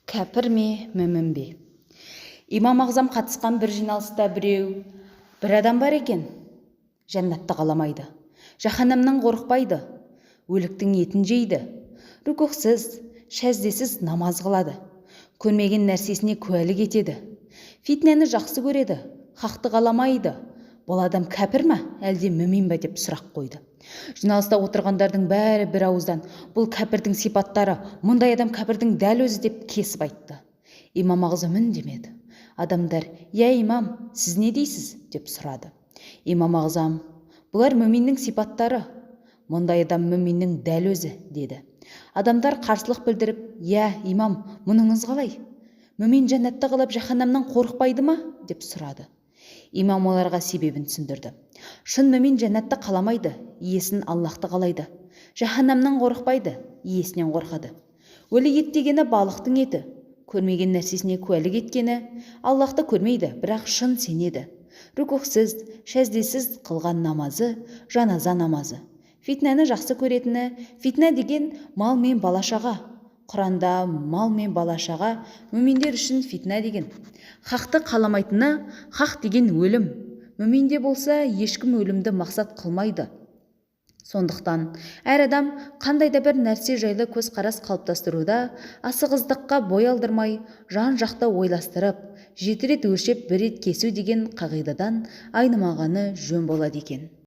Кәпір ме, мүмін бе? Имам ағзам қатысқан бір жиналыста бір адам бар екен. Жәннатты қаламайды, жаһаннамнан қорықпайды, өліктің етін жейді, рүкүхсіз, шәздесіз намаз қылады, көрмеген нәрсесіне куәлік етеді, фитнені жақсы көреді, хақты қаламайды. Бұл адам кәпір ма, әлде мүмин бе деп сұрақ қойды. Жиналыста отырғандардың бәрі бір ауыздан бұл кәпірдің сипаттары, мұндай адам кәпірдің дәл өзі деп кесіп айтты. Имам ағзам үндемеді. Адамдар: «Я имам, сіз не дейсіз?» деп сұрады. Имам ағзам: «Бұлар мүминнің сипаттары, мұндай адам мүминнің дәл өзі» деді. Адамдар қарсылық білдіріп: «Я имам, мұныңыз қалай? Мүмин жәннатты қалап жаһаннамнан қорықпайды ма?» деп сұрады. Имам оларға себебін түсіндірді. Шын мүмин жәннатты қаламайды, иесін Аллахты қалайды. Жаһаннамнан қорықпайды, иесінен қорқады. Өлі ет дегені балықтың еті. Көрмеген нәрсесіне куәлік еткені Аллахты көрмейді, бірақ шын сенеді. Рүкүхсіз, шәздесіз қылған намазы жаназа намазы. Фитнәні жақсы көретіні, фитнә деген мал мен балашаға. Құранда мал мен балашаға, мүминдер үшін фитнә деген. Хақты қаламайтыны, хақ деген өлім. Мүминде болса ешкім өлімді мақсат қылмайды. Сондықтан әр адам қандай да бір нәрсе жайлы көзқарас қалыптастыруда асығыздыққа бой алдырмай, жан-жақты ойластырып, 7 рет өлшеп 1 рет кесу деген қағидадан айнымағаны жөн болады екен.